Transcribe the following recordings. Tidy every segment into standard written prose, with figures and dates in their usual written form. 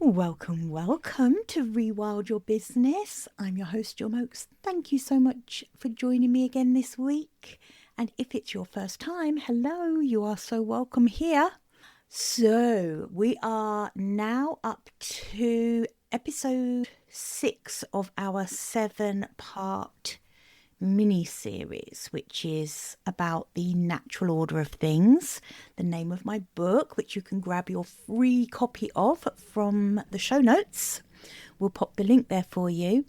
Welcome to Rewild Your Business. I'm your host, Jill Mokes. Thank you so much for joining me again this week. And if it's your first time, hello, you are so welcome here. So we are now up to episode 6 of our 7-part mini-series, which is about the natural order of things, the name of my book, which you can grab your free copy of from the show notes. We'll pop the link there for you.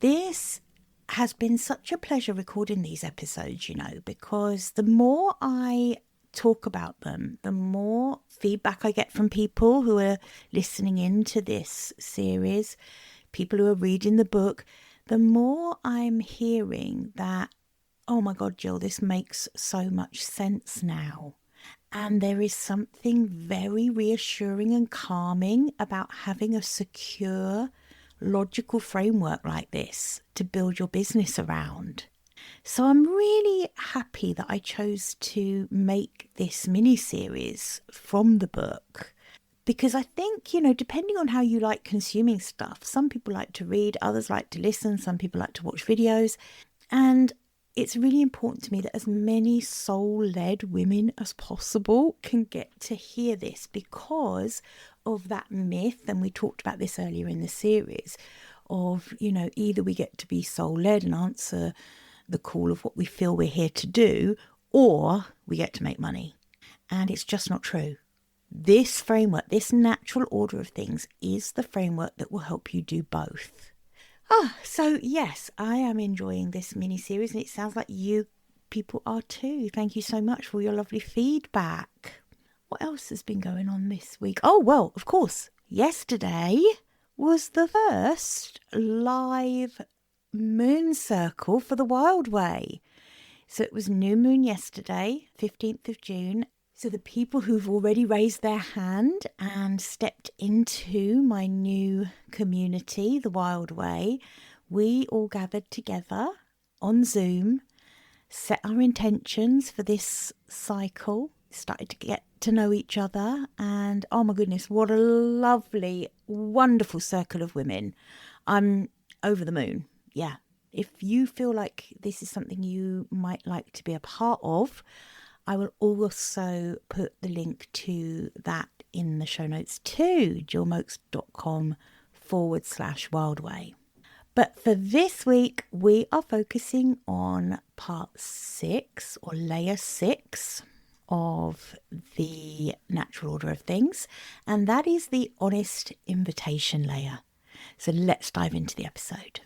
This has been such a pleasure recording these episodes, because the more I talk about them, the more feedback I get from people who are listening into this series, people who are reading the book, the more I'm hearing that, oh my God, Jill, this makes so much sense now. And there is something very reassuring and calming about having a secure, logical framework like this to build your business around. So I'm really happy that I chose to make this mini-series from the book. Because I think, depending on how you like consuming stuff, some people like to read, others like to listen, some people like to watch videos. And it's really important to me that as many soul-led women as possible can get to hear this because of that myth. And we talked about this earlier in the series of, either we get to be soul-led and answer the call of what we feel we're here to do, or we get to make money. And it's just not true. This framework, this natural order of things, is the framework that will help you do both. So yes, I am enjoying this mini-series, and it sounds like you people are too. Thank you so much for your lovely feedback. What else has been going on this week? Oh, well, of course, yesterday was the first live moon circle for the Wild Way. So it was new moon yesterday, 15th of June. So the people who've already raised their hand and stepped into my new community, the Wild Way, we all gathered together on Zoom, set our intentions for this cycle, started to get to know each other, and oh my goodness, what a lovely, wonderful circle of women. I'm over the moon. Yeah. If you feel like this is something you might like to be a part of, I will also put the link to that in the show notes too, jillmokes.com/wildway. But for this week, we are focusing on part 6 or layer 6 of the natural order of things. And that is the honest invitation layer. So let's dive into the episode.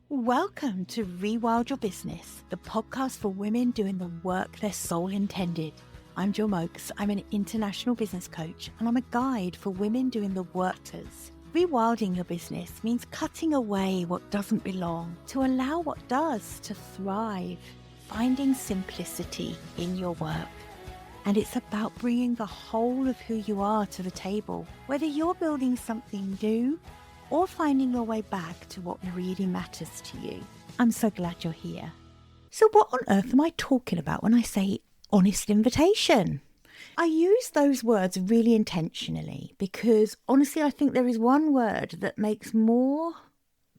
Welcome to Rewild Your Business, the podcast for women doing the work their soul intended. I'm Jill Mokes. I'm an international business coach, and I'm a guide for women doing the workers. Rewilding your business means cutting away what doesn't belong to allow what does to thrive, finding simplicity in your work. And it's about bringing the whole of who you are to the table, whether you're building something new or finding your way back to what really matters to you. I'm so glad you're here. So what on earth am I talking about when I say honest invitation? I use those words really intentionally because honestly, I think there is one word that makes more,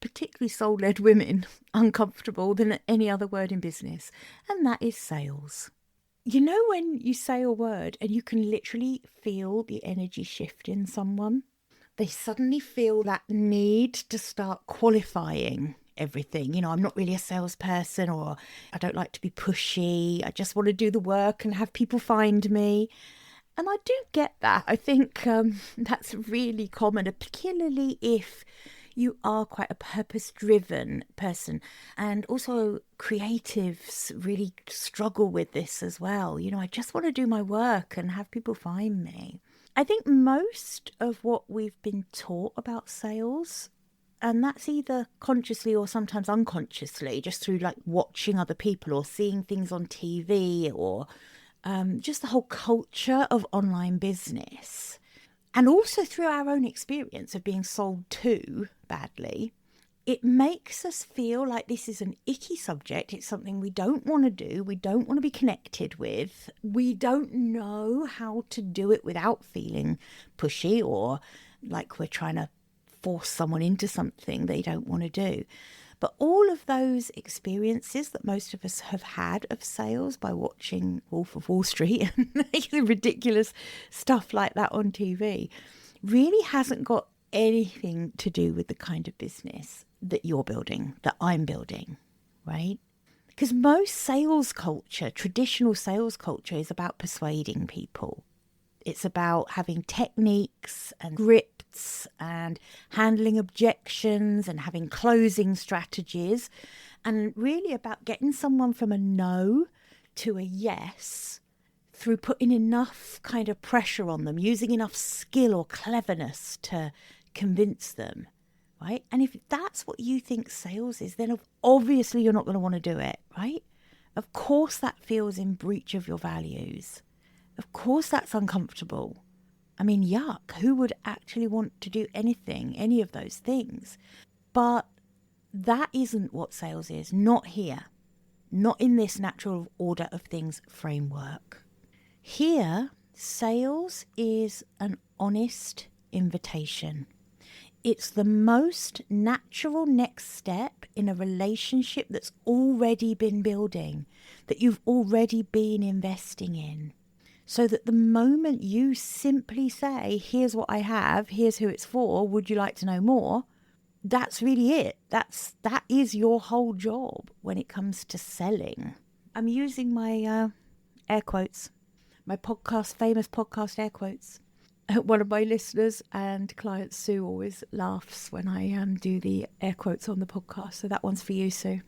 particularly soul-led women, uncomfortable than any other word in business, and that is sales. You know when you say a word and you can literally feel the energy shift in someone? They suddenly feel that need to start qualifying everything. I'm not really a salesperson, or I don't like to be pushy. I just want to do the work and have people find me. And I do get that. I think that's really common, particularly if you are quite a purpose-driven person. And also creatives really struggle with this as well. I just want to do my work and have people find me. I think most of what we've been taught about sales, and that's either consciously or sometimes unconsciously, just through like watching other people or seeing things on TV or just the whole culture of online business, and also through our own experience of being sold to badly, it makes us feel like this is an icky subject. It's something we don't want to do. We don't want to be connected with. We don't know how to do it without feeling pushy or like we're trying to force someone into something they don't want to do. But all of those experiences that most of us have had of sales by watching Wolf of Wall Street and ridiculous stuff like that on TV really hasn't got anything to do with the kind of business that you're building, that I'm building, right? Because most sales culture, traditional sales culture, is about persuading people. It's about having techniques and scripts and handling objections and having closing strategies, and really about getting someone from a no to a yes through putting enough kind of pressure on them, using enough skill or cleverness to convince them, right? And if that's what you think sales is, then obviously you're not going to want to do it, right? Of course that feels in breach of your values. Of course that's uncomfortable. I mean, yuck, who would actually want to do anything, any of those things? But that isn't what sales is, not here, not in this natural order of things framework. Here, sales is an honest invitation. It's the most natural next step in a relationship that's already been building, that you've already been investing in. So that the moment you simply say, here's what I have, here's who it's for, would you like to know more? That's really it. That is your whole job when it comes to selling. I'm using my air quotes, my famous podcast air quotes. One of my listeners and clients, Sue, always laughs when I do the air quotes on the podcast. So that one's for you, Sue.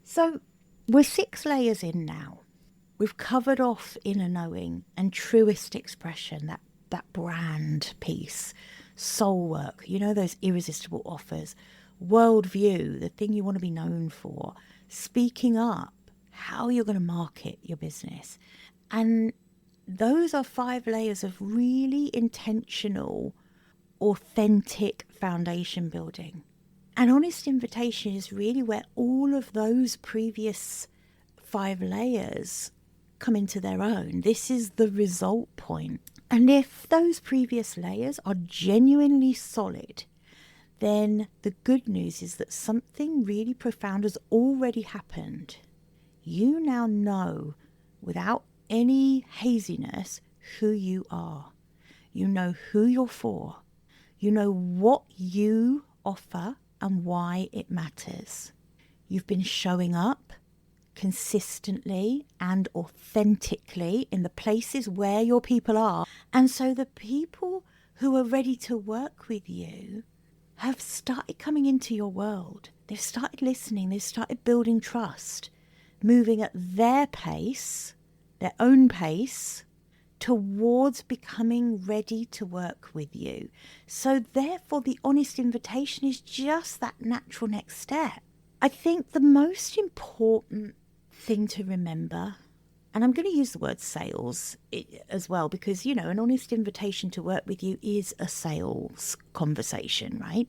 So we're 6 layers in now. We've covered off inner knowing and truest expression, that brand piece, soul work, those irresistible offers, worldview, the thing you want to be known for, speaking up, how you're going to market your business. And those are 5 layers of really intentional, authentic foundation building. An honest invitation is really where all of those previous 5 layers come into their own. This is the result point. And if those previous layers are genuinely solid, then the good news is that something really profound has already happened. You now know, without any haziness, who you are. You know who you're for. You know what you offer and why it matters. You've been showing up consistently and authentically in the places where your people are. And so the people who are ready to work with you have started coming into your world. They've started listening. They've started building trust, moving at their pace, their own pace, towards becoming ready to work with you. So therefore, the honest invitation is just that natural next step. I think the most important thing to remember, and I'm going to use the word sales as well, because, an honest invitation to work with you is a sales conversation, right?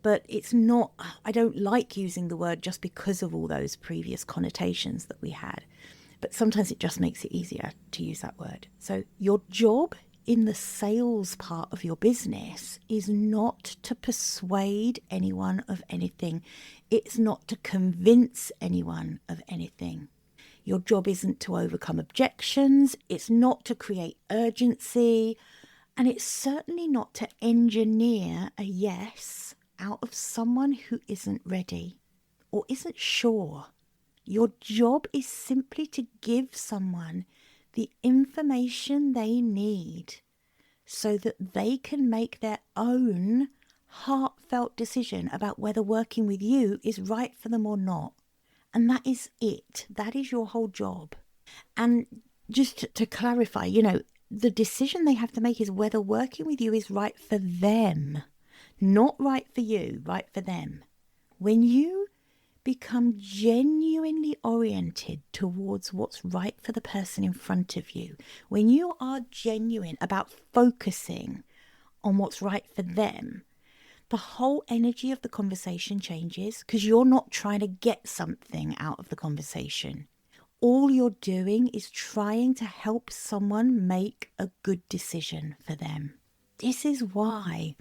But it's not, I don't like using the word just because of all those previous connotations that we had. But sometimes it just makes it easier to use that word. So your job in the sales part of your business is not to persuade anyone of anything. It's not to convince anyone of anything. Your job isn't to overcome objections. It's not to create urgency. And it's certainly not to engineer a yes out of someone who isn't ready or isn't sure. Your job is simply to give someone the information they need so that they can make their own heartfelt decision about whether working with you is right for them or not. And that is it. That is your whole job. And just to clarify, the decision they have to make is whether working with you is right for them, not right for you, right for them. When you become genuinely oriented towards what's right for the person in front of you, when you are genuine about focusing on what's right for them, the whole energy of the conversation changes, because you're not trying to get something out of the conversation. All you're doing is trying to help someone make a good decision for them. This is why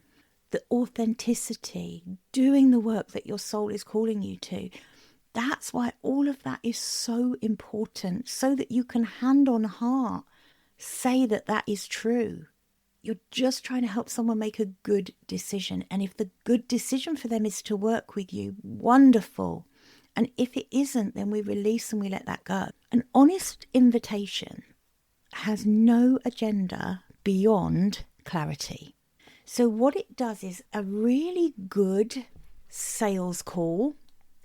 the authenticity, doing the work that your soul is calling you to. That's why all of that is so important, so that you can hand on heart say that that is true. You're just trying to help someone make a good decision. And if the good decision for them is to work with you, wonderful. And if it isn't, then we release and we let that go. An honest invitation has no agenda beyond clarity. So what it does is a really good sales call,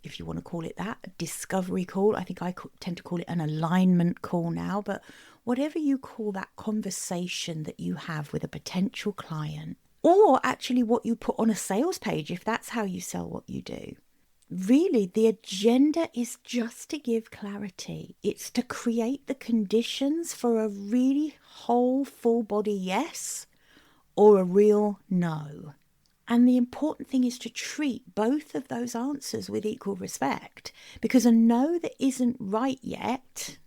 if you want to call it that, a discovery call. I think I tend to call it an alignment call now, but whatever you call that conversation that you have with a potential client, or actually what you put on a sales page, if that's how you sell what you do. Really, the agenda is just to give clarity. It's to create the conditions for a really whole, full body yes or a real no. And the important thing is to treat both of those answers with equal respect, because a no that isn't right yet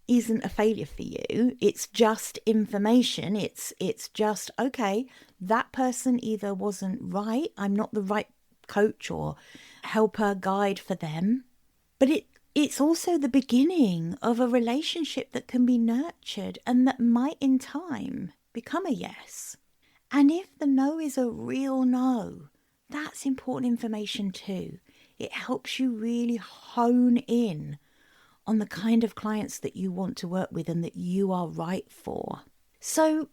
isn't a failure for you. It's just information. It's just, okay, that person either wasn't right, I'm not the right coach or helper, guide for them, but it's also the beginning of a relationship that can be nurtured and that might in time become a yes. And if the no is a real no, that's important information too. It helps you really hone in on the kind of clients that you want to work with and that you are right for. So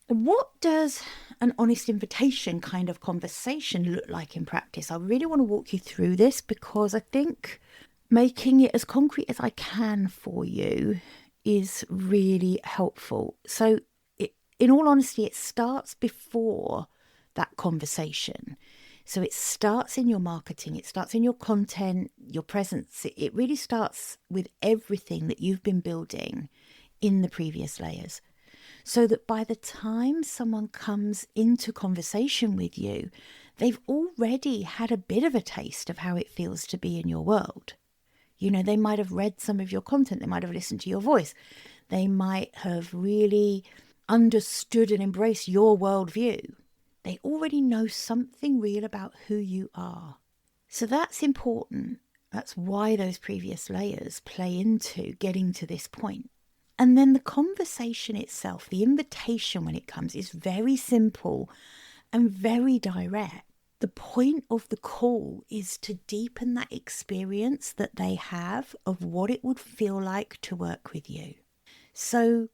what does an honest invitation kind of conversation look like in practice? I really want to walk you through this because I think making it as concrete as I can for you is really helpful. So in all honesty, it starts before that conversation. So it starts in your marketing, it starts in your content, your presence. It really starts with everything that you've been building in the previous layers. So that by the time someone comes into conversation with you, they've already had a bit of a taste of how it feels to be in your world. You know, they might have read some of your content, they might have listened to your voice, they might have really understood and embraced your worldview. They already know something real about who you are. So that's important. That's why those previous layers play into getting to this point. And then the conversation itself, the invitation when it comes, is very simple and very direct. The point of the call is to deepen that experience that they have of what it would feel like to work with you. So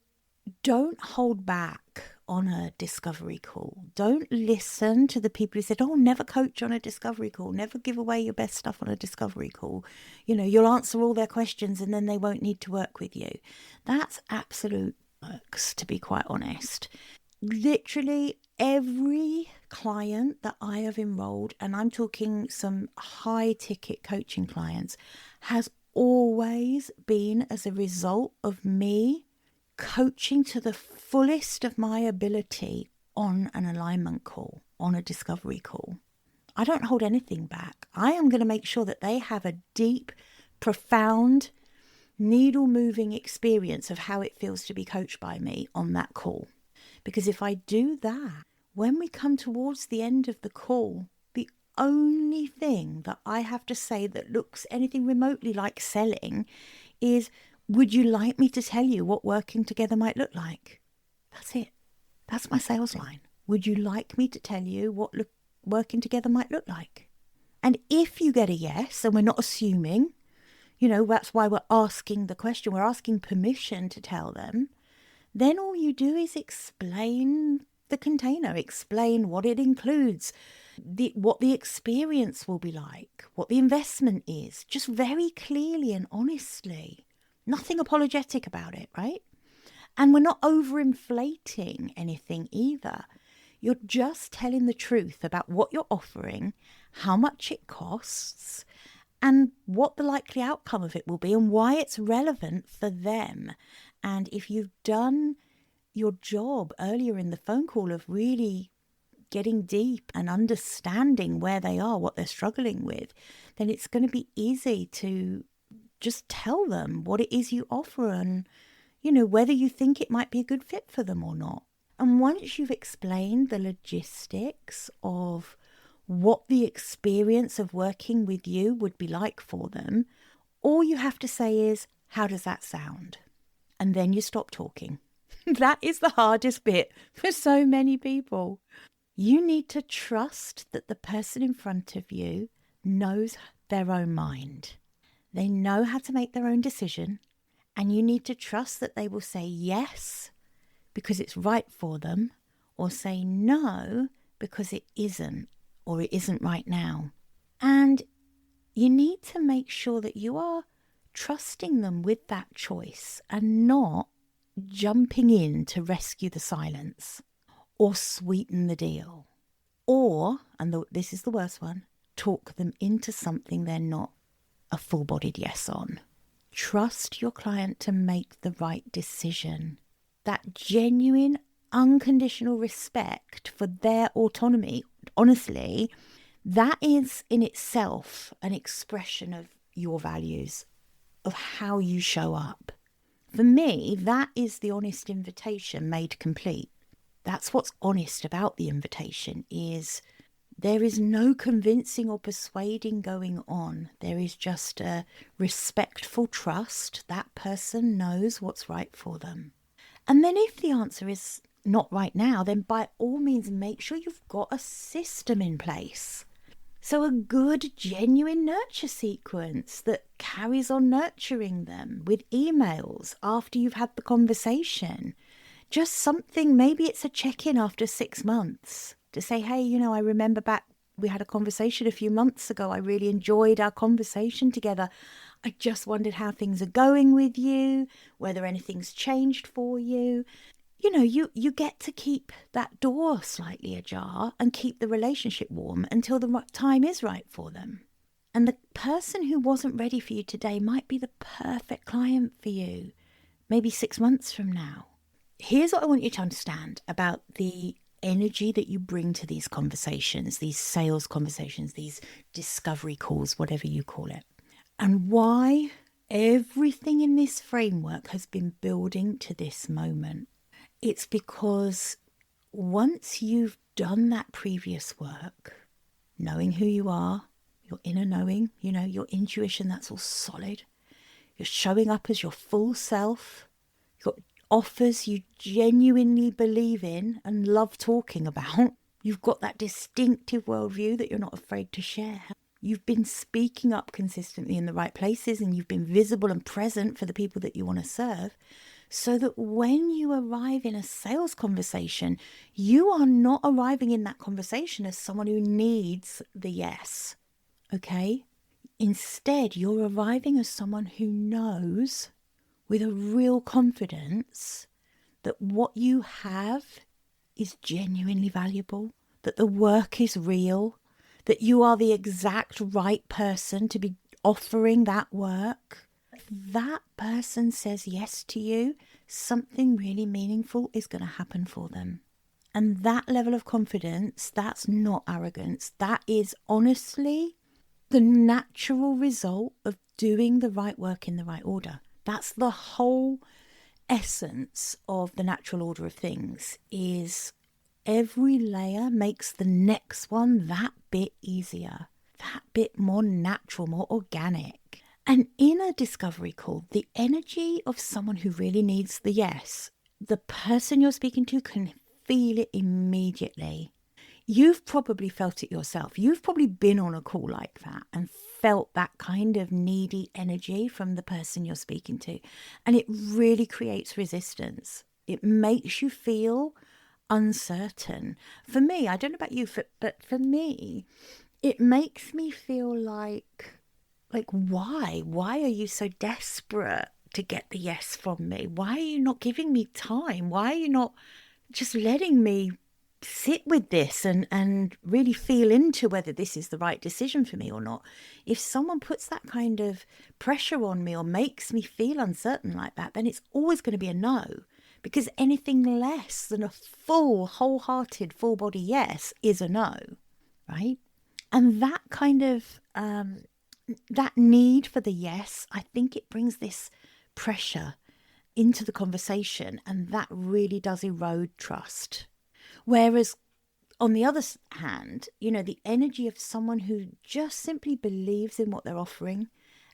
don't hold back on a discovery call. Don't listen to the people who said, oh, never coach on a discovery call, never give away your best stuff on a discovery call. You know, you'll answer all their questions and then they won't need to work with you. That's absolute works, to be quite honest. Literally every client that I have enrolled, and I'm talking some high ticket coaching clients, has always been as a result of me coaching to the fullest of my ability on an alignment call, on a discovery call. I don't hold anything back. I am going to make sure that they have a deep, profound, needle-moving experience of how it feels to be coached by me on that call. Because if I do that, when we come towards the end of the call, the only thing that I have to say that looks anything remotely like selling is, would you like me to tell you what working together might look like? That's it. That's my sales line. Would you like me to tell you what working together might look like? And if you get a yes, and we're not assuming, you know, that's why we're asking the question, we're asking permission to tell them, then all you do is explain the container, explain what it includes, what the experience will be like, what the investment is, just very clearly and honestly. Nothing apologetic about it, right? And we're not overinflating anything either. You're just telling the truth about what you're offering, how much it costs, and what the likely outcome of it will be and why it's relevant for them. And if you've done your job earlier in the phone call of really getting deep and understanding where they are, what they're struggling with, then it's going to be easy to just tell them what it is you offer and, you know, whether you think it might be a good fit for them or not. And once you've explained the logistics of what the experience of working with you would be like for them, all you have to say is, how does that sound? And then you stop talking. That is the hardest bit for so many people. You need to trust that the person in front of you knows their own mind. They know how to make their own decision, and you need to trust that they will say yes because it's right for them, or say no because it isn't, or it isn't right now. And you need to make sure that you are trusting them with that choice and not jumping in to rescue the silence or sweeten the deal. Or, and this is the worst one, talk them into something they're not a full-bodied yes on. Trust your client to make the right decision. That genuine, unconditional respect for their autonomy, honestly, that is in itself an expression of your values, of how you show up. For me, that is the honest invitation made complete. That's what's honest about the invitation, is there is no convincing or persuading going on. There is just a respectful trust that person knows what's right for them. And then if the answer is not right now, then by all means make sure you've got a system in place. So a good, genuine nurture sequence that carries on nurturing them with emails after you've had the conversation. Just something, maybe it's a check-in after 6 months to say, hey, I remember back, we had a conversation a few months ago. I really enjoyed our conversation together. I just wondered how things are going with you, whether anything's changed for you. You get to keep that door slightly ajar and keep the relationship warm until the time is right for them. And the person who wasn't ready for you today might be the perfect client for you, maybe 6 months from now. Here's what I want you to understand about the energy that you bring to these conversations, these sales conversations, these discovery calls, whatever you call it, and why everything in this framework has been building to this moment. It's because once you've done that previous work, knowing who you are, your inner knowing, your intuition, that's all solid. You're showing up as your full self. You've got offers you genuinely believe in and love talking about. You've got that distinctive worldview that you're not afraid to share. You've been speaking up consistently in the right places, and you've been visible and present for the people that you want to serve. So that when you arrive in a sales conversation, you are not arriving in that conversation as someone who needs the yes, okay? Instead, you're arriving as someone who knows with a real confidence that what you have is genuinely valuable, that the work is real, that you are the exact right person to be offering that work. If that person says yes to you, something really meaningful is going to happen for them. And that level of confidence, that's not arrogance. That is honestly the natural result of doing the right work in the right order. That's the whole essence of the natural order of things, is every layer makes the next one that bit easier, that bit more natural, more organic. And in a discovery call, the energy of someone who really needs the yes, the person you're speaking to can feel it immediately. You've probably felt it yourself. You've probably been on a call like that and felt that kind of needy energy from the person you're speaking to. And it really creates resistance. It makes you feel uncertain. For me, I don't know about you, but for me, it makes me feel like why? Why are you so desperate to get the yes from me? Why are you not giving me time? Why are you not just letting me sit with this and really feel into whether this is the right decision for me or not? If someone puts that kind of pressure on me or makes me feel uncertain like that, then it's always going to be a no, because anything less than a full, wholehearted, full body yes is a no, right? And that kind of that need for the yes, I think it brings this pressure into the conversation, and that really does erode trust. Whereas on the other hand, the energy of someone who just simply believes in what they're offering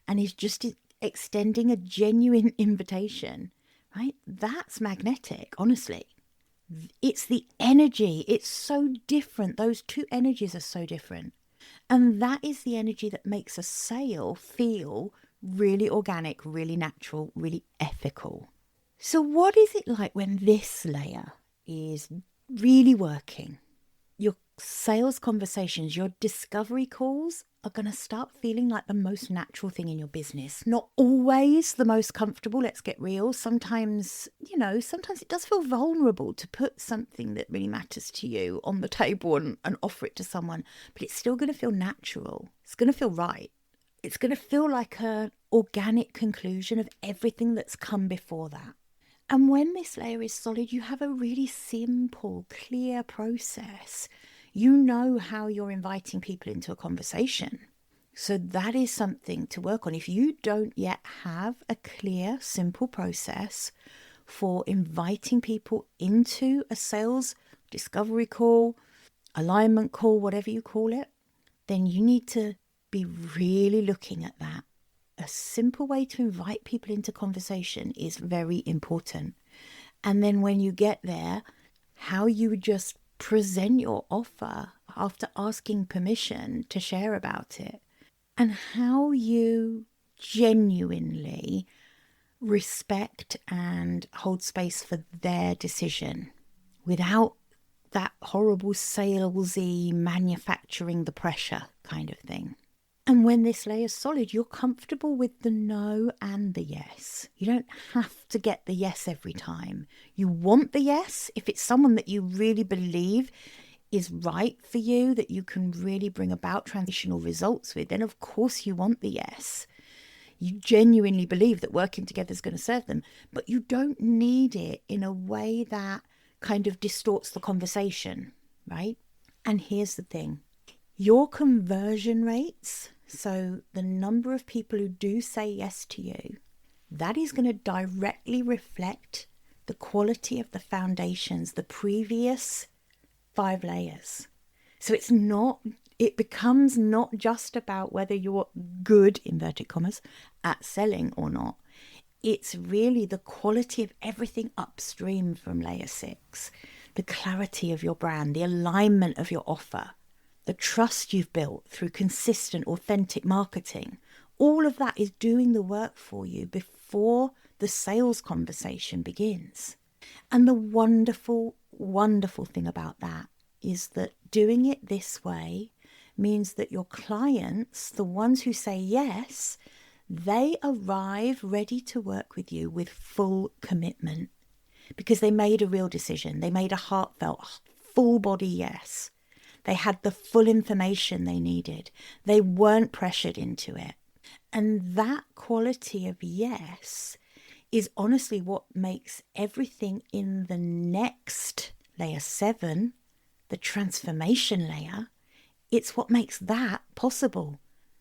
and is just extending a genuine invitation, right? That's magnetic, honestly. It's the energy. It's so different. Those two energies are so different. And that is the energy that makes a sale feel really organic, really natural, really ethical. So what is it like when this layer is really working? Your sales conversations, your discovery calls are going to start feeling like the most natural thing in your business. Not always the most comfortable, let's get real. Sometimes it does feel vulnerable to put something that really matters to you on the table and offer it to someone, but it's still going to feel natural. It's going to feel right. It's going to feel like an organic conclusion of everything that's come before that. And when this layer is solid, you have a really simple, clear process. You know how you're inviting people into a conversation. So that is something to work on. If you don't yet have a clear, simple process for inviting people into a sales discovery call, alignment call, whatever you call it, then you need to be really looking at that. A simple way to invite people into conversation is very important. And then when you get there, how you just present your offer after asking permission to share about it, and how you genuinely respect and hold space for their decision without that horrible salesy manufacturing the pressure kind of thing. And when this layer is solid, you're comfortable with the no and the yes. You don't have to get the yes every time. You want the yes if it's someone that you really believe is right for you, that you can really bring about transitional results with, then of course you want the yes. You genuinely believe that working together is going to serve them, but you don't need it in a way that kind of distorts the conversation, right? And here's the thing. Your conversion rates, so the number of people who do say yes to you, that is going to directly reflect the quality of the foundations, the previous 5 layers. So it becomes not just about whether you're good, inverted commas, at selling or not. It's really the quality of everything upstream from layer 6, the clarity of your brand, the alignment of your offer, the trust you've built through consistent, authentic marketing. All of that is doing the work for you before the sales conversation begins. And the wonderful, wonderful thing about that is that doing it this way means that your clients, the ones who say yes, they arrive ready to work with you with full commitment because they made a real decision. They made a heartfelt, full body yes. They had the full information they needed. They weren't pressured into it. And that quality of yes is honestly what makes everything in the next layer 7, the transformation layer, it's what makes that possible.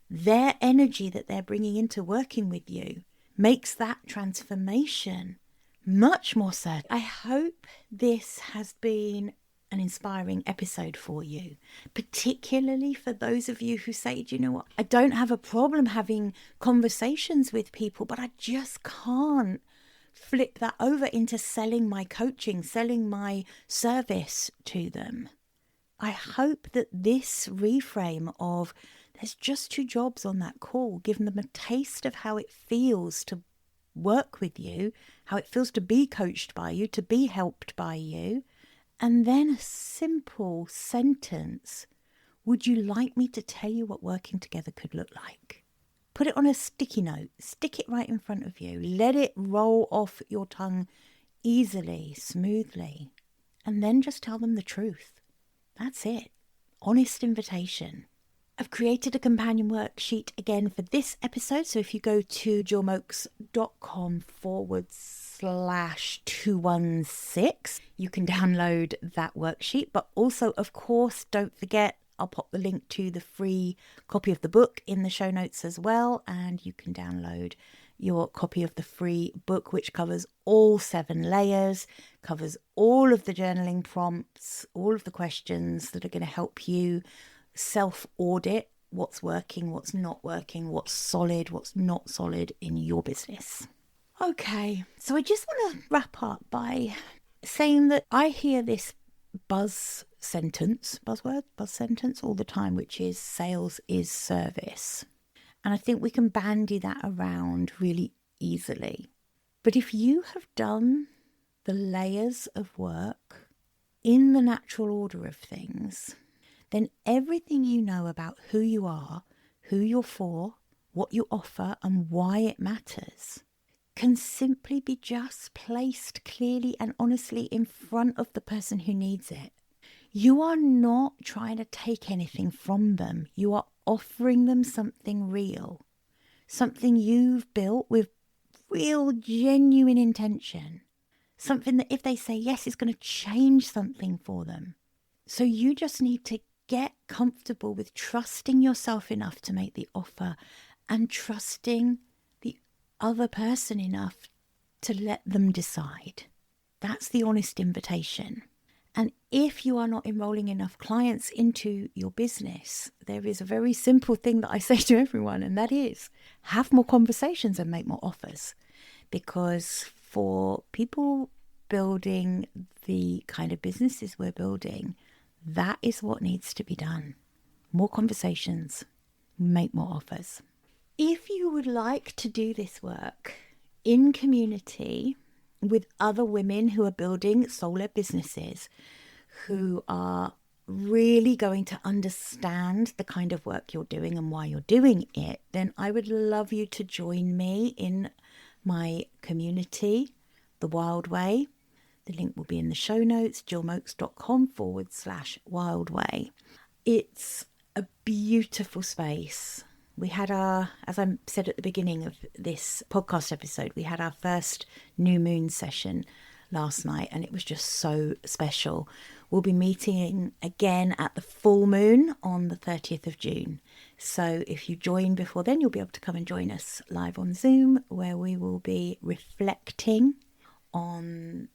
Their energy that they're bringing into working with you makes that transformation much more certain. I hope this has been an inspiring episode for you, particularly for those of you who say, do you know what, I don't have a problem having conversations with people, but I just can't flip that over into selling my coaching, selling my service to them. I hope that this reframe of there's just 2 jobs on that call, giving them a taste of how it feels to work with you, how it feels to be coached by you, to be helped by you. And then a simple sentence, would you like me to tell you what working together could look like? Put it on a sticky note, stick it right in front of you, let it roll off your tongue easily, smoothly, and then just tell them the truth. That's it. Honest invitation. I've created a companion worksheet again for this episode. So if you go to jillmokes.com/216, you can download that worksheet. But also, of course, don't forget, I'll pop the link to the free copy of the book in the show notes as well. And you can download your copy of the free book, which covers all 7 layers, covers all of the journaling prompts, all of the questions that are going to help you self-audit what's working, what's not working, what's solid, what's not solid in your business. Okay, so I just want to wrap up by saying that I hear this buzz sentence all the time, which is sales is service. And I think we can bandy that around really easily. But if you have done the layers of work in the natural order of things, then everything you know about who you are, who you're for, what you offer, and why it matters can simply be just placed clearly and honestly in front of the person who needs it. You are not trying to take anything from them. You are offering them something real, something you've built with real, genuine intention, something that if they say yes, it's going to change something for them. So you just need to get comfortable with trusting yourself enough to make the offer and trusting the other person enough to let them decide. That's the honest invitation. And if you are not enrolling enough clients into your business, there is a very simple thing that I say to everyone, and that is have more conversations and make more offers. Because for people building the kind of businesses we're building, that is what needs to be done. More conversations, make more offers. If you would like to do this work in community with other women who are building soul-led businesses, who are really going to understand the kind of work you're doing and why you're doing it, then I would love you to join me in my community, The Wild Way. The link will be in the show notes, jillmoakes.com/Wild Way. It's a beautiful space. We had as I said at the beginning of this podcast episode, we had our first new moon session last night, and it was just so special. We'll be meeting again at the full moon on the 30th of June. So if you join before then, you'll be able to come and join us live on Zoom, where we will be reflecting on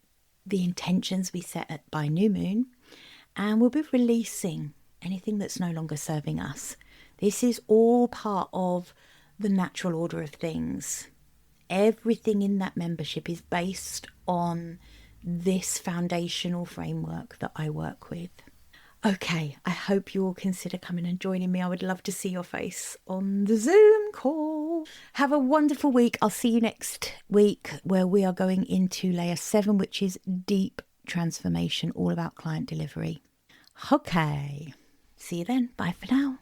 the intentions we set by new moon, and we'll be releasing anything that's no longer serving us. This is all part of the natural order of things. Everything in that membership is based on this foundational framework that I work with. Okay, I hope you will consider coming and joining me. I would love to see your face on the Zoom call. Have a wonderful week. I'll see you next week, where we are going into layer 7, which is deep transformation, all about client delivery. Okay, see you then. Bye for now.